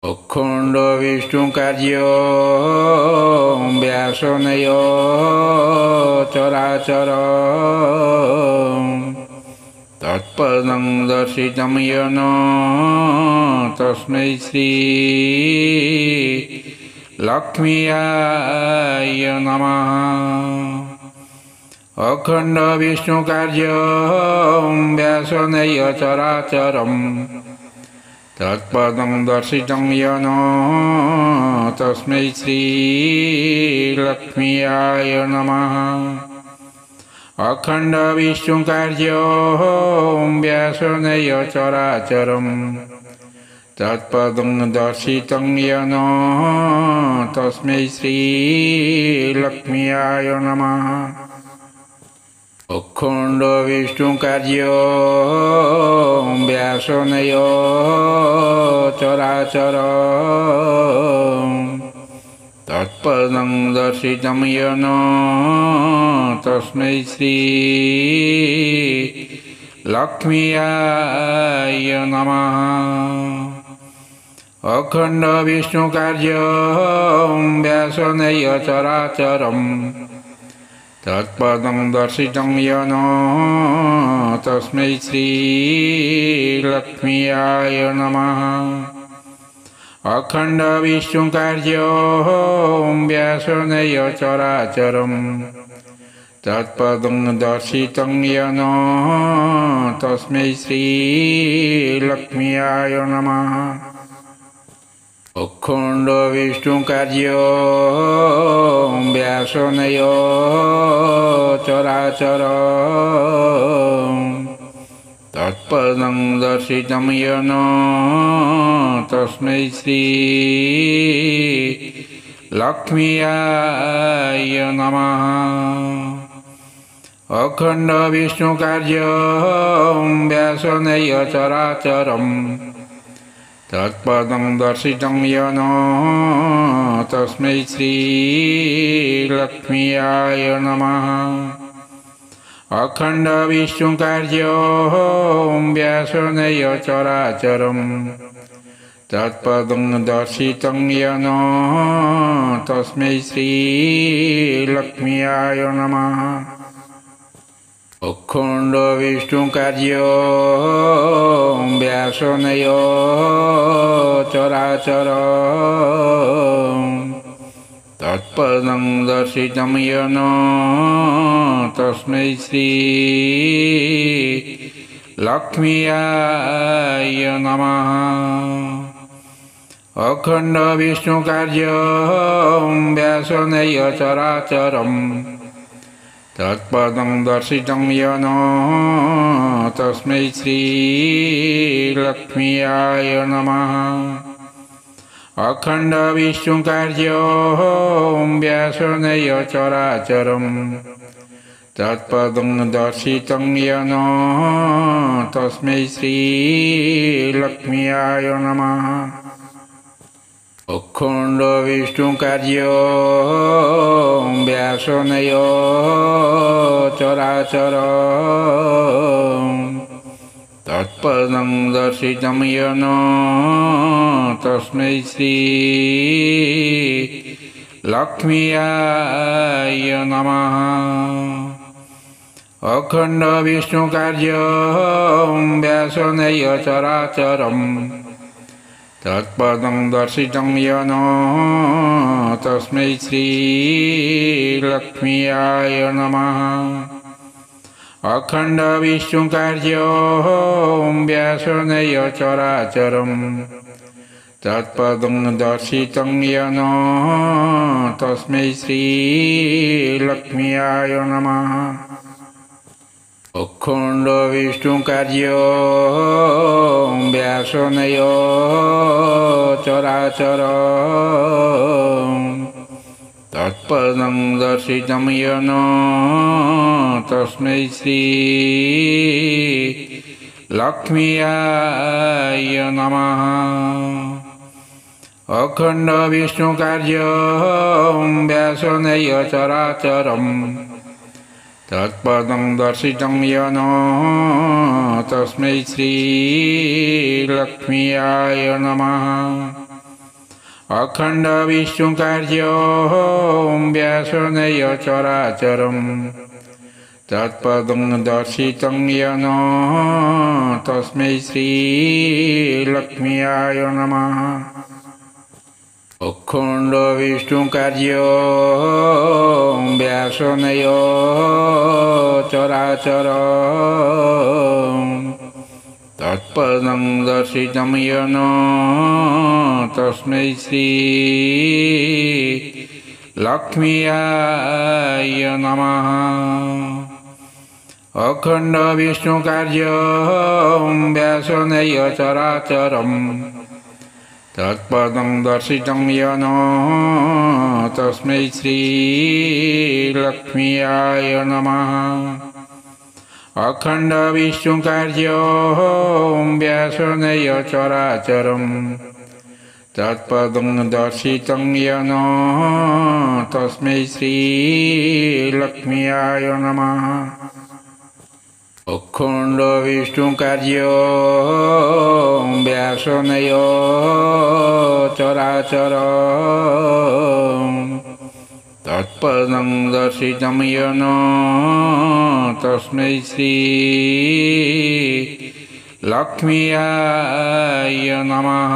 अखंड विष्णु कार्य व्यासनय चराचर तत्पदं दर्शितं येन तस्मै श्री लक्ष्मीयाय नमः। अखंड विष्णु कार्य व्यासनय चराचरम् तत्पदं दर्शितं येन तस्मै श्री लक्ष्मीयाय नमः। अखंड विष्णु कार्य व्यासनय चराचरम् तत्पदं दर्शितं येन तस्मै श्री लक्ष्मीयाय नमः। अखंड विष्णु कार्य व्यासनय चराचर तत्पदं दर्शितं येन तस्मै श्री लक्ष्मीयाय नमः। अखंड विष्णु कार्य व्यासनय चराचरम् तत्पदं दर्शितं येन तस्मै श्री लक्ष्मीयाय नमः। अखंड विष्णु कार्य व्यासनय चराचरम् तत्पदं दर्शितं येन तस्मै श्री लक्ष्मीयाय नमः। अखंड विष्णु कार्य व्यासनय चराचर तत्पदं दर्शितं येन तस्मै श्री लक्ष्मीयाय नमः। अखंड विष्णु कार्य व्यासनय चराचरम् तत्पदं दर्शितं येन तस्मै श्री लक्ष्मीयाय नमः। अखंड विष्णु कार्य व्यासनय चराचरम् तत्पदं दर्शितं येन तस्मै श्री लक्ष्मीयाय नमः। अखंड विष्णु कार्य व्यासनय चराचर तत्पदं दर्शितं येन तस्मै श्री लक्ष्मीयाय नमः। अखंड विष्णु कार्य व्यासनय चराचरम् तत्पदं दर्शितं येन तस्मै श्री लक्ष्मीयाय नमः। अखंड विष्णु कार्य व्यासनय चराचरम् तत्पदं दर्शितं येन तस्मै श्री लक्ष्मीयाय नमः। अखंड विष्णु कार्य व्यासनय चराचर तत्पदं दर्शितं येन तस्मै श्री लक्ष्मीयाय नमः। अखंड विष्णु कार्य व्यासनय चराचरम् तत्पदं दर्शितं येन तस्मै श्री लक्ष्मीयाय नमः। अखंड विष्णु कार्य व्यासनय चराचरम् तत्पदं दर्शितं येन तस्मै श्री लक्ष्मीयाय नमः। अखंड विष्णु कार्य व्यासनय चराचर तत्पदं दर्शितं येन तस्मै श्री लक्ष्मीयाय नमः। अखंड विष्णु कार्य व्यासनय चराचरम् तत्पदं दर्शितं येन तस्मै श्री लक्ष्मीयाय नमः। अखण्ड विष्णुकार्यं व्यासनेय चराचरं तत्पदं दर्शितं येन तस्मै श्रीलक्ष्म्याय नमः। अखण्ड विष्णुकार्यं व्यासनेय चराचरं तत्पदं दर्शितं येन तस्मै श्रीलक्ष्म्याय नमः। अखण्ड विष्णुकार्यं व्यासनेय चराचरं तत्पदं दर्शितं येन तस्मै श्रीलक्ष्म्याय नमः। अखण्ड विष्णुकार्यं व्यासनेय चराचरं तत्पदं दर्शितं येन तस्मै श्रीलक्ष्म्याय नमः। अखण्ड विष्णुकार्यं व्यासनेय चराचरं तत्पदं दर्शितं येन तस्मै श्रीलक्ष्म्याय नमः।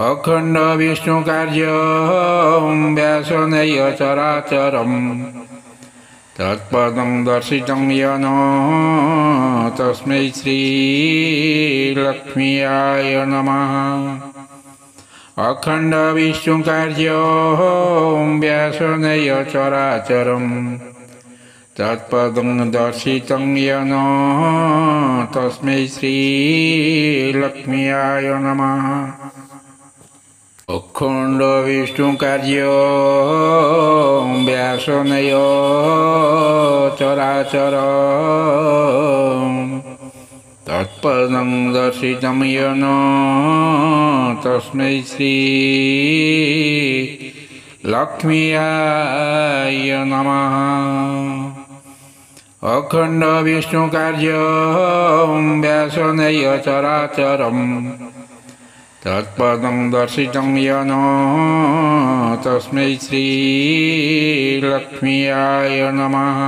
अखण्ड विष्णुकार्यं व्यासनेय चराचरं तत्पदं दर्शितं येन तस्मै श्रीलक्ष्म्याय नमः। अखण्ड विष्णुकार्यं व्यासनेय चराचरं तत्पदं दर्शितं येन तस्मै श्रीलक्ष्म्याय नमः। अखण्ड विष्णुकार्यं व्यासनेय चराचरं तत्पदं दर्शितं येन तस्मै श्रीलक्ष्म्याय नमः। अखण्ड विष्णुकार्यं व्यासनेय चराचरं तत्पदं दर्शितं येन तस्मै श्रीलक्ष्म्याय नमः।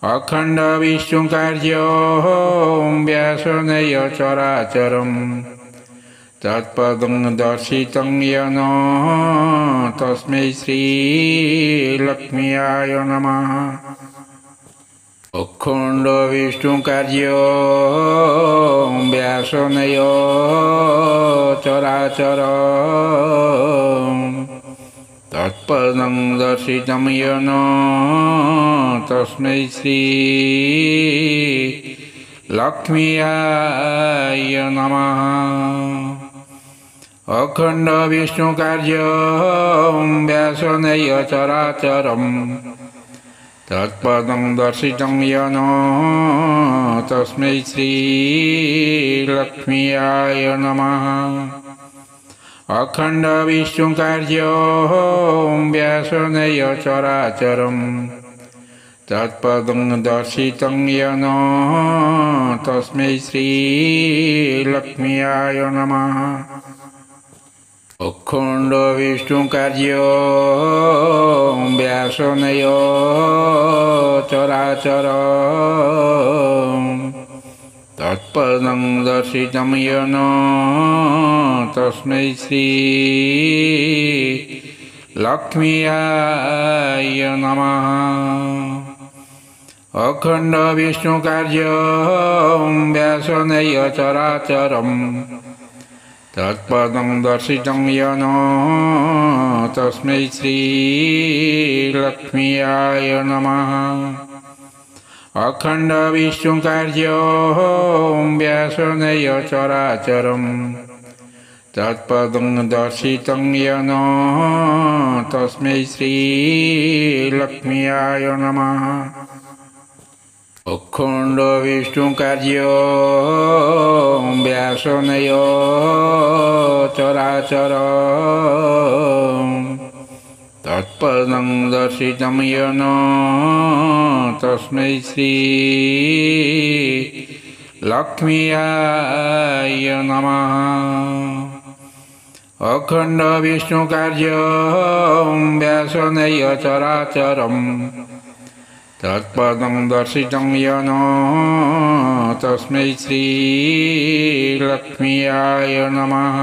अखण्ड विष्णुकार्यं व्यासनेय चराचरं तत्पदं दर्शितं येन तस्मै श्रीलक्ष्म्याय नमः। अखण्ड विष्णुकार्यं व्यासनेय चराचरं तत्पदं दर्शितं येन तस्मै श्रीलक्ष्म्याय नमः। अखण्ड विष्णुकार्यं व्यासनेय चराचरं तत्पदं दर्शितं येन तस्मै श्रीलक्ष्म्याय नमः। अखण्ड विष्णुकार्यं व्यासनेय चराचरं तत्पदं दर्शितं येन तस्मै श्रीलक्ष्म्याय नमः। अखण्ड विष्णुकार्यं व्यासनेय चराचरं तत्पदं दर्शितं येन तस्मै श्रीलक्ष्म्याय नमः। अखण्ड विष्णुकार्यं व्यासनेय चराचरं तत्पदं दर्शितं येन तस्मै श्रीलक्ष्म्याय नमः। अखण्ड विष्णुकार्यं व्यासनेय चराचरं तत्पदं दर्शितं येन तस्मै श्रीलक्ष्म्याय नमः। अखण्ड विष्णुकार्यं व्यासनेय चराचरं तत्पदं दर्शितं येन तस्मै श्रीलक्ष्म्याय नमः। अखंड विष्णु कार्यं व्यासनेय चराचरं तत्पदं दर्शितं येन तस्मै श्री लक्ष्मीयाय नमः।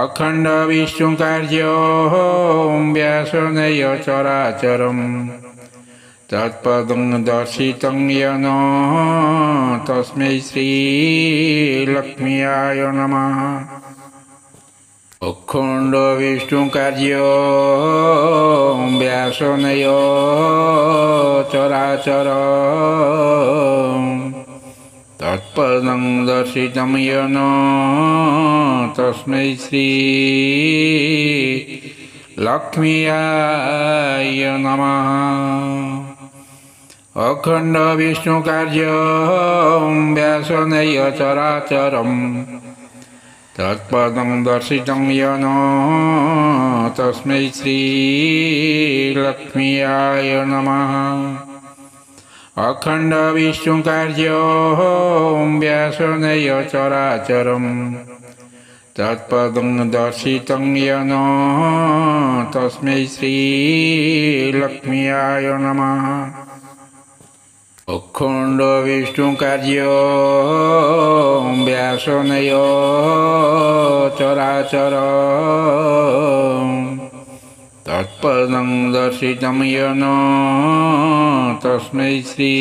अखंड विष्णु कार्यं व्यासनेय चराचरं तत्पदं दर्शितं येन तस्मै श्री लक्ष्मीयाय नमः। अखंड विष्णु कार्यं व्यासनेय चराचरं तत्पदं दर्शितं येन तस्मै श्री लक्ष्मीयाय नमः। अखंड विष्णु कार्यं व्यासनेय चराचरं तत्पदं दर्शितं येन तस्मै श्री लक्ष्मीयाय नमः। अखंड विष्णु कार्यं व्यासनेय चराचरं तत्पदं दर्शितं येन तस्मै श्री लक्ष्मीयाय नमः। अखंड विष्णु कार्यं व्यासनेय चराचरं तत्पदं दर्शितं येन तस्मै श्री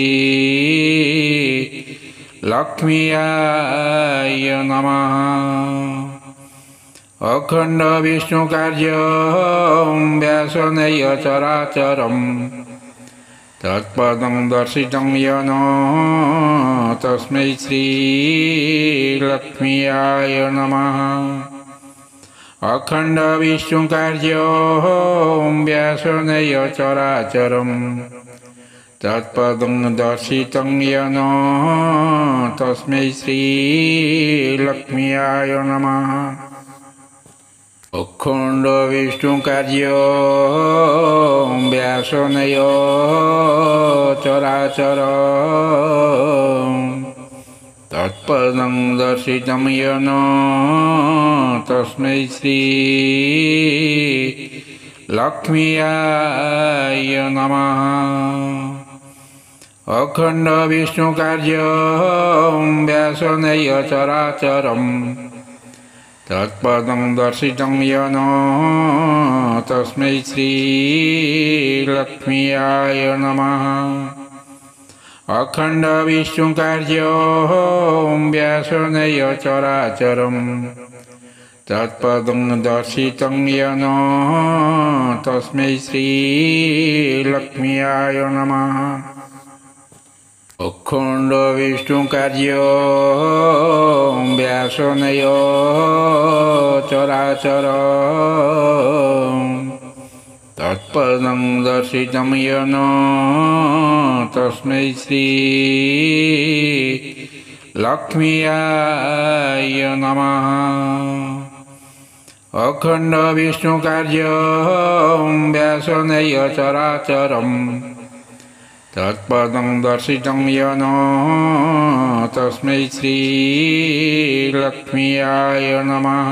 लक्ष्मीयाय नमः। अखंड विष्णु कार्यं व्यासनेय चराचरं तत्पदं दर्शितं येन तस्मै श्री लक्ष्मीयाय नमः। अखंड विष्णु कार्यं व्यासनेय चराचरं तत्पदं दर्शितं येन तस्मै श्री लक्ष्मीयाय नमः। अखंड विष्णु कार्यं व्यासनेय चराचरं तत्पदं दर्शितं येन तस्मै श्री लक्ष्मीयाय नमः। अखंड विष्णु कार्यं व्यासनेय चराचरं तत्पदं दर्शितं येन तस्मै श्री लक्ष्मीयाय नमः। अखंड विष्णु कार्यं व्यासनेय चराचरं तत्पदं दर्शितं येन तस्मै श्री लक्ष्मीयाय नमः। अखंड विष्णु कार्यं व्यासनेय चराचरं तत्पदं दर्शितं येन तस्मै श्री लक्ष्मीयाय नमः। अखंड विष्णु कार्यं व्यासनेय चराचरं तत्पदं दर्शितं येन तस्मै श्री लक्ष्मीयाय नमः।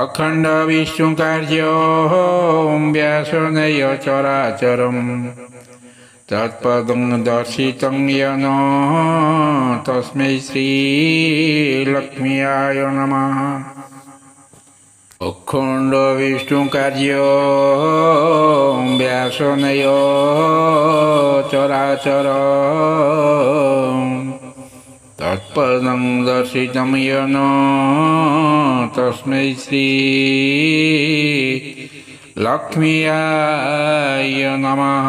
अखंड विष्णु कार्यं व्यासनेय चराचरं तत्पदं दर्शितं येन तस्मै श्री लक्ष्मीयाय नमः। अखंड विष्णु कार्यं व्यासनेय चराचरं तत्पदं दर्शितं येन तस्मै श्री लक्ष्मीयाय नमः।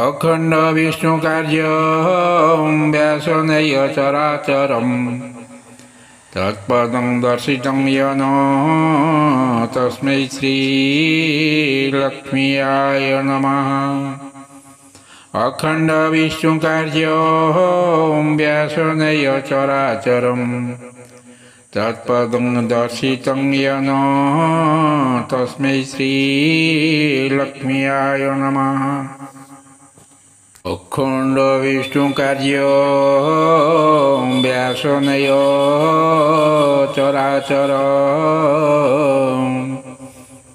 अखंड विष्णु कार्यं व्यासनेय चराचरं तत्पदं दर्शितं येन तस्मै श्री लक्ष्मीयाय नमः। अखंड विष्णु कार्यं व्यासनेय चराचरं तत्पदं दर्शितं येन तस्मै श्री लक्ष्मीयाय नमः। अखण्ड विष्णुकार्यो व्यासनय चराचर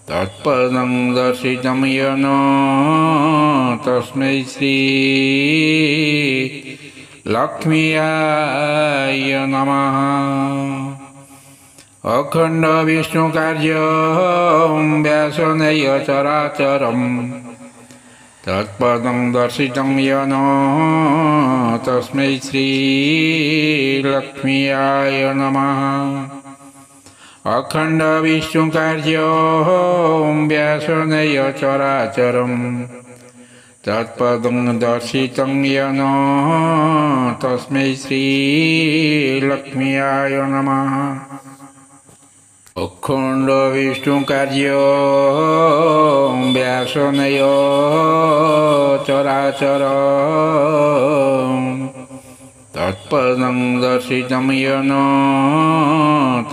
तत्पदं दर्शितं येन तस्मै श्री लक्ष्म्याय नमः। अखण्ड विष्णुकार्यो व्यासनय चराचरं तत्पदं दर्शितं येन तस्मै श्री लक्ष्म्याय नमः। अखण्ड विष्णुकार्यो व्यासनय चराचरं तत्पदं दर्शितं येन तस्मै श्री लक्ष्म्याय नमः। अखण्ड विष्णुकार्यो व्यासनय चराचर तत्पदं दर्शितं येन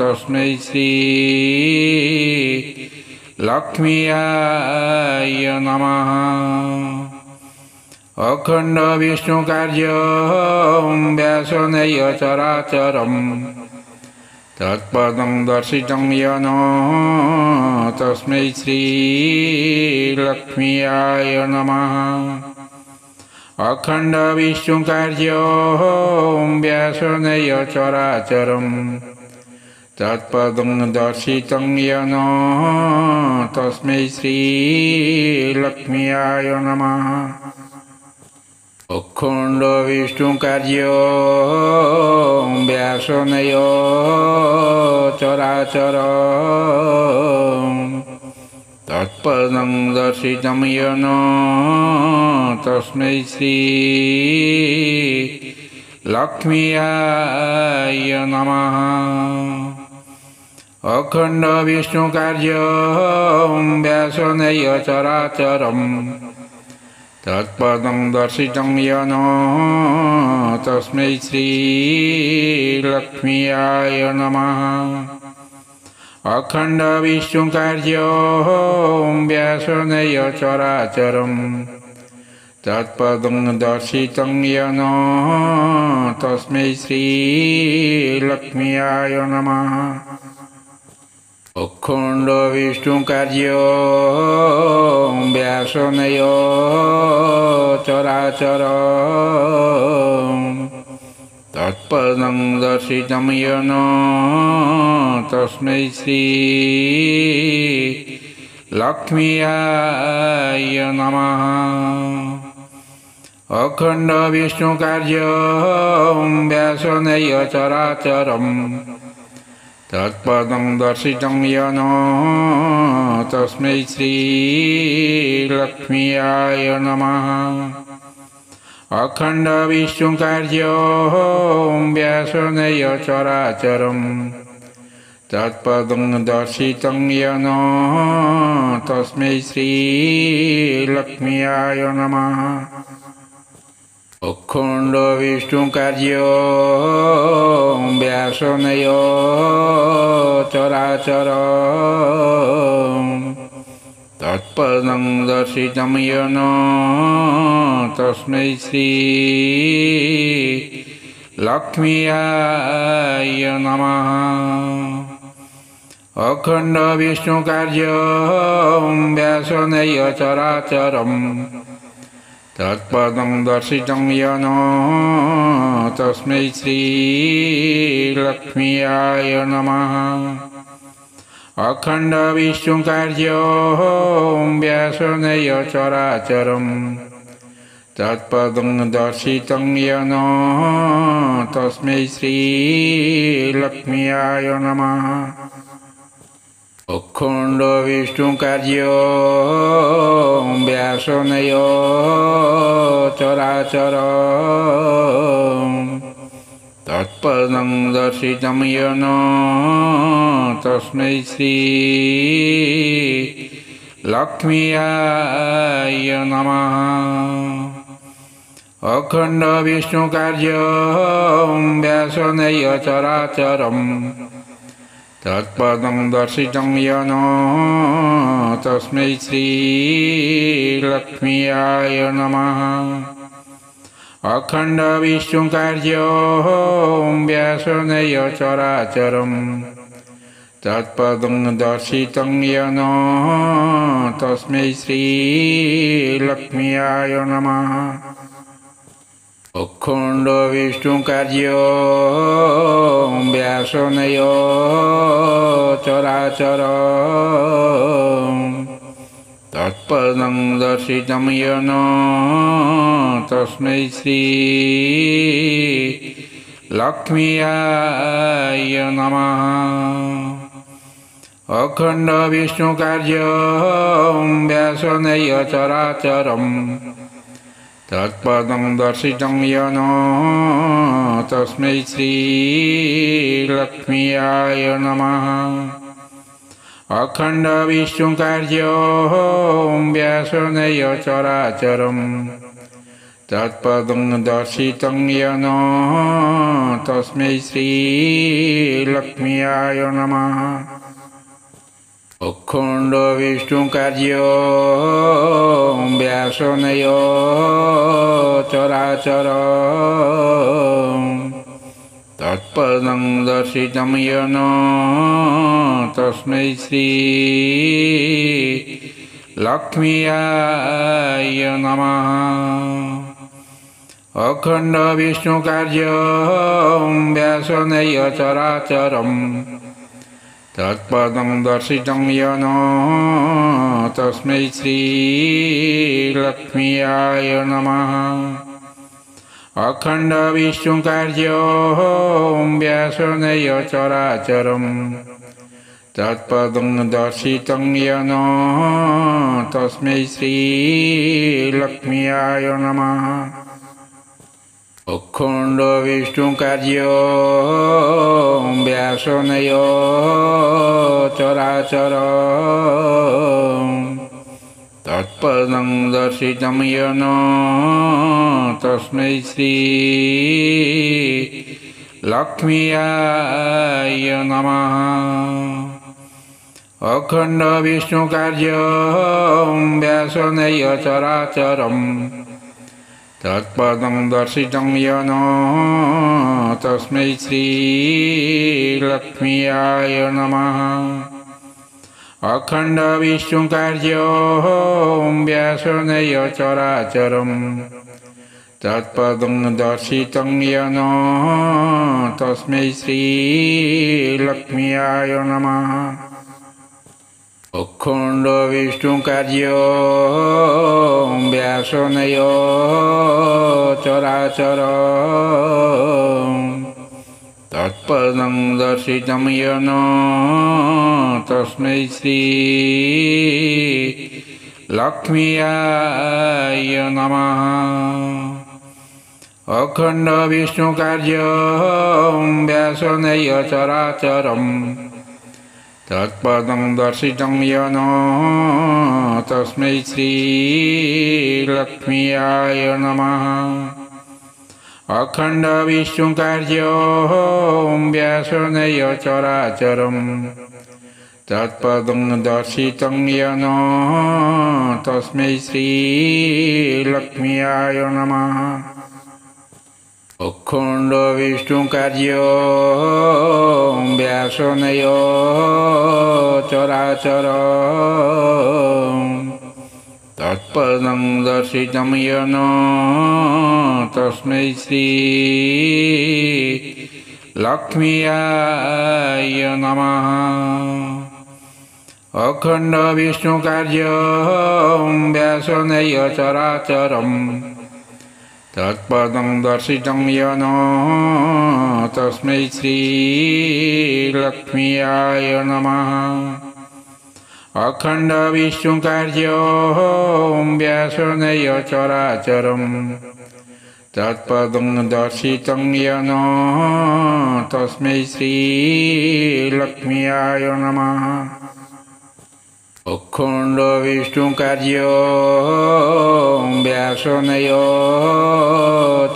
तस्मै श्री लक्ष्म्याय नमः। अखण्ड विष्णुकार्यो व्यासनय चराचरं तत्पदं दर्शितं येन तस्मै श्री लक्ष्म्याय नमः। अखण्ड विष्णुकार्यो व्यासनय चराचरं तत्पदं दर्शितं येन तस्मै श्री लक्ष्म्याय नमः। अखण्ड विष्णुकार्यो व्यासनय चराचर तत्पदं दर्शितं येन तस्मै श्री लक्ष्म्याय नमः। अखण्ड विष्णुकार्यो व्यासनय चराचरं तत्पदं दर्शितं येन तस्मै श्री लक्ष्म्याय नमः। अखण्ड विष्णुकार्यो व्यासनय चराचरं तत्पदं दर्शितं येन तस्मै श्री लक्ष्म्याय नमः। अखण्ड विष्णुकार्यो व्यासनय चराचर तत्पदं दर्शितं येन तस्मै श्री लक्ष्म्याय नमः। अखण्ड विष्णुकार्यो व्यासनय चराचरं तत्पदं दर्शितं येन तस्मै श्री लक्ष्म्याय नमः। अखण्ड विष्णुकार्यो व्यासनय चराचरं तत्पदं दर्शितं येन तस्मै श्री लक्ष्म्याय नमः। अखण्ड विष्णुकार्यो व्यासनय चराचर तत्पदं दर्शितं येन तस्मै श्री लक्ष्म्याय नमः। अखण्ड विष्णुकार्यो व्यासनय चराचरं तत्पदं दर्शितं येन तस्मै श्री लक्ष्म्याय नमः। अखण्ड विष्णुकार्यो व्यासनय चराचरं तत्पदं दर्शितं येन तस्मै श्री लक्ष्म्याय नमः। अखण्ड विष्णुकार्यो व्यासनय चराचर तत्पदं दर्शितं येन तस्मै श्री लक्ष्म्याय नमः। अखण्ड विष्णुकार्यो व्यासनय चराचरं तत्पदं दर्शितं येन तस्मै श्री लक्ष्म्याय नमः। अखंड विष्णु कार्यो व्यासनय चराचरम तत्पदं दर्शितं येन तस्मै श्री लक्ष्म्याय नमः। अखंड विष्णु कार्यो व्यासनय चराचरम तत्पदं दर्शितं येन तस्मै श्री लक्ष्म्याय नमः। अखंड विष्णु कार्यो व्यासनय चराचरम तत्पदं दर्शितं येन तस्मै श्री लक्ष्म्याय नमः। अखंड विष्णु कार्यो व्यासनय चराचरम तत्पदं दर्शितं येन तस्मै श्री लक्ष्म्याय नमः। अखंड विष्णु कार्यो व्यासनय चराचरम तत्पदं दर्शितं येन तस्मै श्री लक्ष्म्याय नमः। अखंड विष्णु कार्यो व्यासनय चराचरम तत्पदं दर्शितं येन तस्मै श्री लक्ष्म्याय नमः। अखंड विष्णु कार्यो व्यासनय चराचरम तत्पदं दर्शितं येन तस्मै श्री लक्ष्म्याय नमः। अखंड विष्णु कार्यो व्यासनय चराचरम तत्पदं दर्शितं येन तस्मै श्री लक्ष्म्याय नमः। अखंड विष्णु कार्यो व्यासनय चराचरम तत्पदं दर्शितं येन तस्मै श्री लक्ष्म्याय नमः। अखंड विष्णु कार्यो व्यासनय चराचरम तत्पदं दर्शितं येन तस्मै श्री लक्ष्म्याय नमः। अखंड विष्णु कार्यो व्यासनय चराचरम तत्पदं दर्शितं येन तस्मै श्री लक्ष्म्याय नमः। अखंड विष्णु कार्यो व्यासनय चराचरम तत्पदं दर्शितं येन तस्मै श्री लक्ष्म्याय नमः। अखंड विष्णु कार्यो व्यासनय चराचरम तत्पदं दर्शितं येन तस्मै श्री लक्ष्म्याय नमः। अखंड विष्णु कार्यो व्यासनय चराचरम तत्पदं दर्शितं येन तस्मै श्री लक्ष्म्याय नमः। अखंड विष्णु कार्यो व्यासनय चराचरम तत्पदं दर्शितं येन तस्मै श्री लक्ष्म्याय नमः। अखंड विष्णु कार्यो व्यासनय चराचरम तत्पदं दर्शितं येन तस्मै श्री लक्ष्म्याय नमः। अखंड विष्णु कार्यो व्यासनय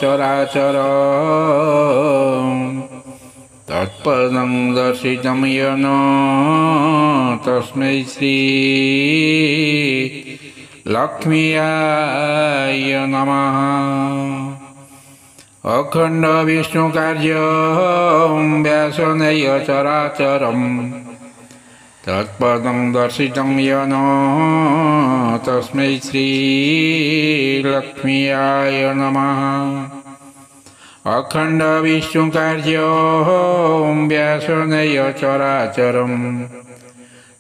चराचरम तत्पदं दर्शितं येन तस्मै श्री लक्ष्म्याय नमः। अखंड विष्णु कार्यं व्यासेनैव चराचरम् तत्पदं दर्शितं येन तस्मै श्रीलक्ष्म्याय नमः। अखंड विष्णु कार्यं व्यासेनैव चराचरम्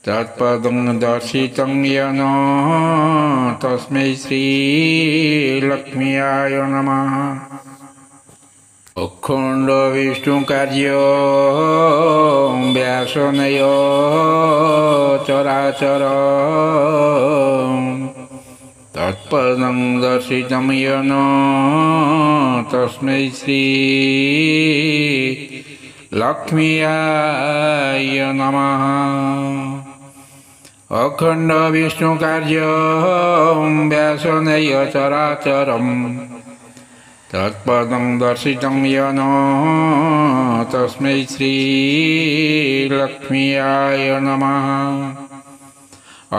तत्पदं दर्शितं येन तस्मै श्रीलक्ष्म्याय नमः। अखंड विष्णु कार्यं व्यासेनैव चराचरम् तत्पदं दर्शितं येन तस्मै श्रीलक्ष्म्याय नमः। अखंड विष्णु कार्यं व्यासेनैव चराचरम् तत्पदं दर्शितं येन तस्मै श्रीलक्ष्म्याय नमः।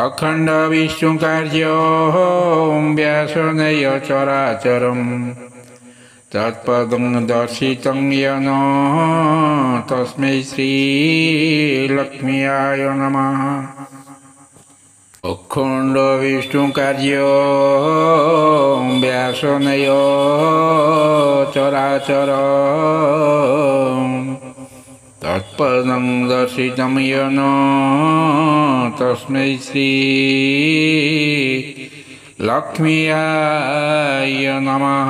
अखंड विष्णु कार्यं व्यासेनैव चराचरम् तत्पदं दर्शितं येन तस्मै श्रीलक्ष्म्याय नमः। अखंड विष्णु कार्यं व्यासेनैव चराचरम् तत्पदं दर्शितं येन तस्मै श्रीलक्ष्म्याय नमः।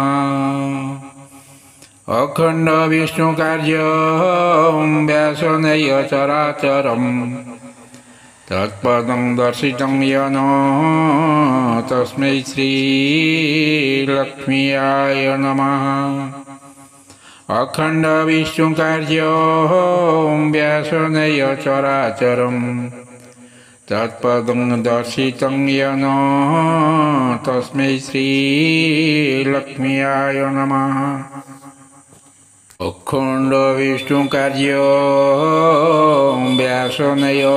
अखंड विष्णु कार्यं व्यासेनैव चराचरम् तत्पदं दर्शितं येन तस्मै श्रीलक्ष्म्याय नमः। अखंड विष्णु कार्यं व्यासेनैव चराचरम् तत्पदं दर्शितं येन तस्मै श्रीलक्ष्म्याय नमः। अखंड विष्णु कार्यं व्यासेनैव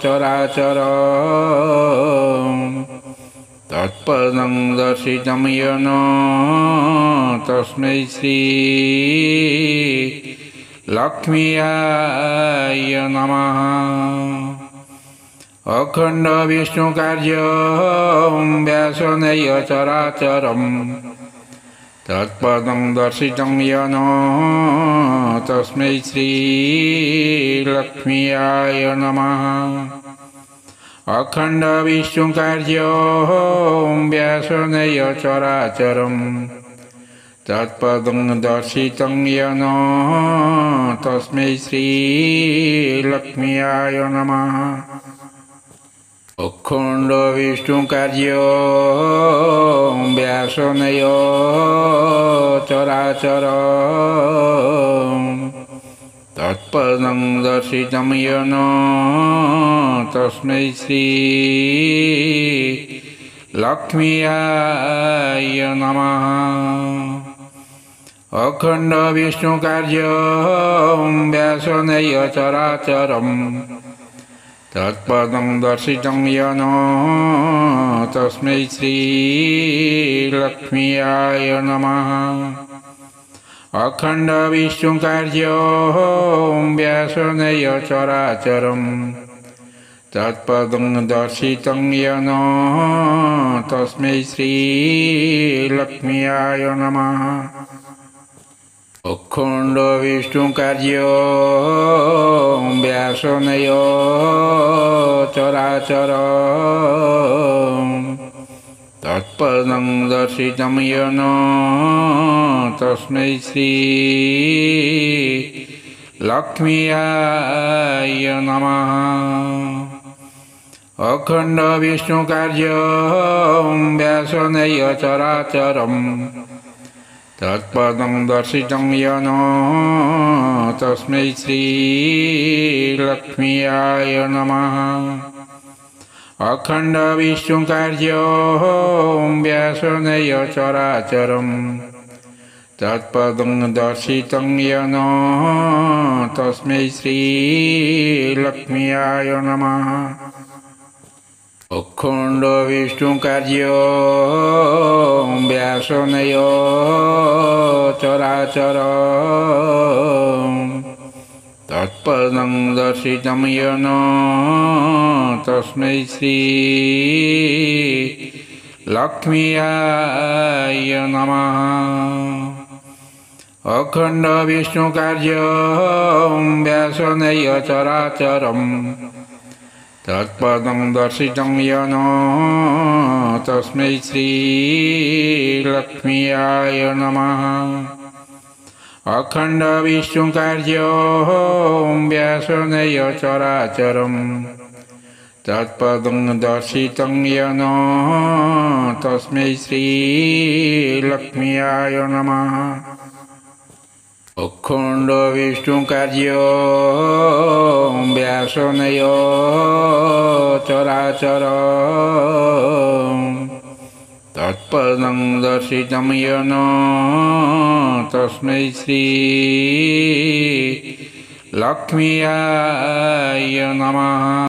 चराचरम् तत्पदं दर्शितं येन तस्मै श्रीलक्ष्म्याय नमः। अखंड विष्णु कार्यं व्यासेनैव चराचरम् तत्पदं दर्शितं येन तस्मै श्रीलक्ष्म्याय नमः। अखंड विष्णु कार्यं व्यासेनैव चराचरम् तत्पदं दर्शितं येन तस्मै श्रीलक्ष्म्याय नमः। अखंड विष्णु कार्यं व्यासेनैव चराचरम् तत्पदं दर्शितं येन तस्मै श्रीलक्ष्म्याय नमः। अखंड विष्णु कार्यं व्यासेनैव चराचरम् तत्पदं दर्शितं येन तस्मै श्रीलक्ष्म्याय नमः। अखंड विष्णु कार्यं व्यासेनैव चराचरम् तत्पदं दर्शितं येन तस्मै श्रीलक्ष्म्याय नमः। अखंड विष्णु कार्यं व्यासेनैव चराचरम् तत्पदं दर्शितं येन तस्मै श्रीलक्ष्म्याय नमः। अखंड विष्णु कार्यं व्यासेनैव चराचरम् तत्पदं दर्शितं येन तस्मै श्रीलक्ष्म्याय नमः। अखंड विष्णु कार्यं व्यासेनैव चराचरम् तत्पदं दर्शितं येन तस्मै श्रीलक्ष्म्याय नमः। अखण्ड विष्णुकार्यो व्यासनय चराचर तत्पदं दर्शितं येन तस्मै श्री लक्ष्म्याय नमः। अखण्ड विष्णुकार्यो व्यासनय चराचरं तत्पदं दर्शितं येन तस्मै श्री लक्ष्म्याय नमः। अखण्ड विष्णुकार्यो व्यासनय चराचरं तत्पदं दर्शितं येन तस्मै श्री लक्ष्म्याय नमः। अखण्ड विष्णुकार्यो व्यासनय चराचरं तत्पदं दर्शितं येन तस्मै श्री लक्ष्म्याय नमः।